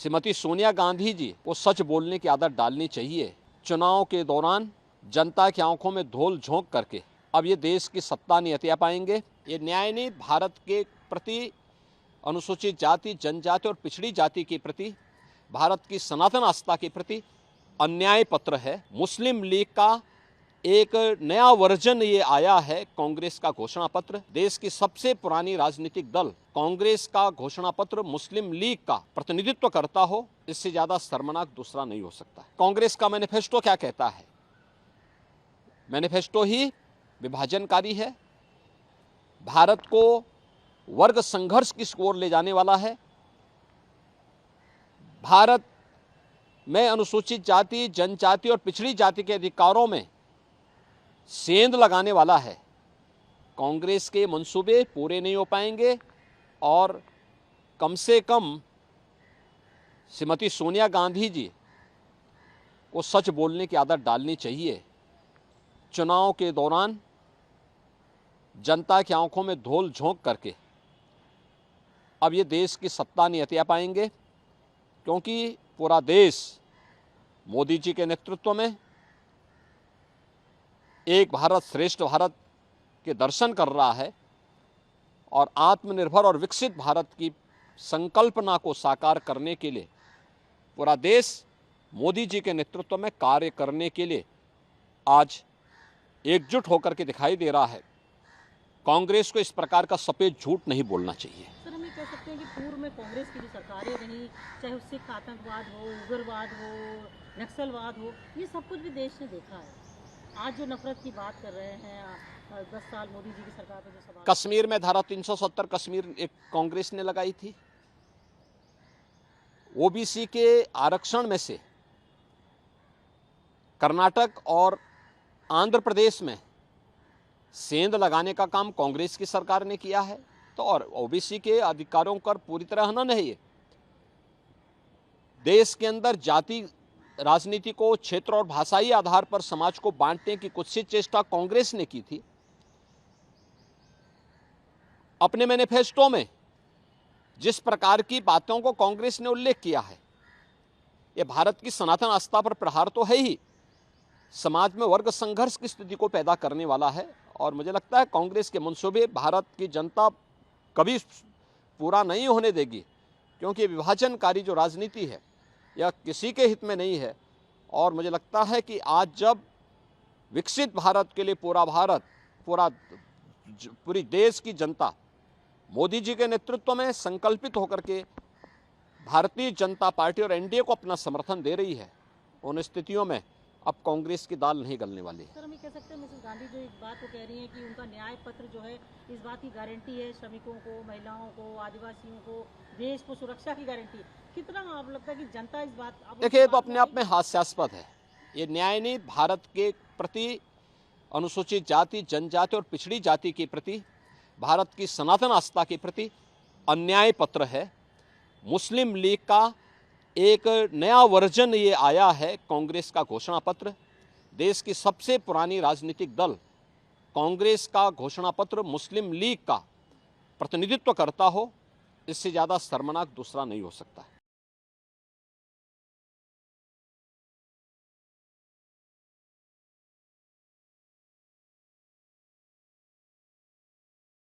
श्रीमती सोनिया गांधी जी को सच बोलने की आदत डालनी चाहिए। चुनाव के दौरान जनता की आंखों में धूल झोंक करके अब ये देश की सत्ता नहीं हथिया पाएंगे। ये न्याय नहीं, भारत के प्रति, अनुसूचित जाति, जनजाति और पिछड़ी जाति के प्रति, भारत की सनातन आस्था के प्रति अन्याय पत्र है। मुस्लिम लीग का एक नया वर्जन ये आया है, कांग्रेस का घोषणा पत्र। देश की सबसे पुरानी राजनीतिक दल कांग्रेस का घोषणा पत्र मुस्लिम लीग का प्रतिनिधित्व करता हो, इससे ज्यादा शर्मनाक दूसरा नहीं हो सकता। कांग्रेस का मैनिफेस्टो क्या कहता है? मैनिफेस्टो ही विभाजनकारी है, भारत को वर्ग संघर्ष की ओर ले जाने वाला है, भारत में अनुसूचित जाति, जनजाति और पिछड़ी जाति के अधिकारों में सेंध लगाने वाला है। कांग्रेस के मंसूबे पूरे नहीं हो पाएंगे और कम से कम श्रीमती सोनिया गांधी जी को सच बोलने की आदत डालनी चाहिए। चुनाव के दौरान जनता की आंखों में धूल झोंक करके अब ये देश की सत्ता नहीं हथिया पाएंगे, क्योंकि पूरा देश मोदी जी के नेतृत्व में एक भारत श्रेष्ठ भारत के दर्शन कर रहा है और आत्मनिर्भर और विकसित भारत की संकल्पना को साकार करने के लिए पूरा देश मोदी जी के नेतृत्व में कार्य करने के लिए आज एकजुट होकर के दिखाई दे रहा है। कांग्रेस को इस प्रकार का सफेद झूठ नहीं बोलना चाहिए। सर, हम ये कह सकते हैं कि पूर्व में कांग्रेस की जो सरकारें रही, चाहे उससे आतंकवाद हो, उग्रवाद हो, नक्सलवाद हो, ये सब कुछ भी देश ने देखा है। आज जो नफरत की बात कर रहे हैं 10 साल मोदी जी की सरकार पर जो सवाल, कश्मीर में धारा 370 कश्मीर एक कांग्रेस ने लगाई थी। ओबीसी के आरक्षण में से कर्नाटक और आंध्र प्रदेश में सेंध लगाने का काम कांग्रेस की सरकार ने किया है। तो और ओबीसी के अधिकारों पर पूरी तरह हनन है। ये देश के अंदर जाति राजनीति को क्षेत्र और भाषाई आधार पर समाज को बांटने की कुत्सित चेष्टा कांग्रेस ने की थी। अपने मैनिफेस्टो में जिस प्रकार की बातों को कांग्रेस ने उल्लेख किया है, यह भारत की सनातन आस्था पर प्रहार तो है ही, समाज में वर्ग संघर्ष की स्थिति को पैदा करने वाला है। और मुझे लगता है कांग्रेस के मंसूबे भारत की जनता कभी पूरा नहीं होने देगी, क्योंकि विभाजनकारी जो राजनीति है यह किसी के हित में नहीं है। और मुझे लगता है कि आज जब विकसित भारत के लिए पूरा भारत, पूरी देश की जनता मोदी जी के नेतृत्व में संकल्पित होकर के भारतीय जनता पार्टी और एनडीए को अपना समर्थन दे रही है, उन स्थितियों में अब कांग्रेस की दाल नहीं गलने वाली। सर, हम ये कह सकते हैं मिसेस गांधी जो इस बात को कह रही हैं कि उनका न्याय पत्र जो है इस बात की गारंटी है, श्रमिकों को, महिलाओं को, आदिवासियों को, देश को सुरक्षा की गारंटी है। कितना आप लगता है कि जनता इस बात, देखिए, तो अपने आप में हास्यास्पद है। ये न्याय नहीं, भारत के प्रति, अनुसूचित जाति, जनजाति और पिछड़ी जाति के प्रति, भारत की सनातन आस्था के प्रति अन्याय पत्र है। मुस्लिम लीग का एक नया वर्जन ये आया है, कांग्रेस का घोषणा पत्र। देश की सबसे पुरानी राजनीतिक दल कांग्रेस का घोषणा पत्र मुस्लिम लीग का प्रतिनिधित्व करता हो, इससे ज़्यादा शर्मनाक दूसरा नहीं हो सकता है।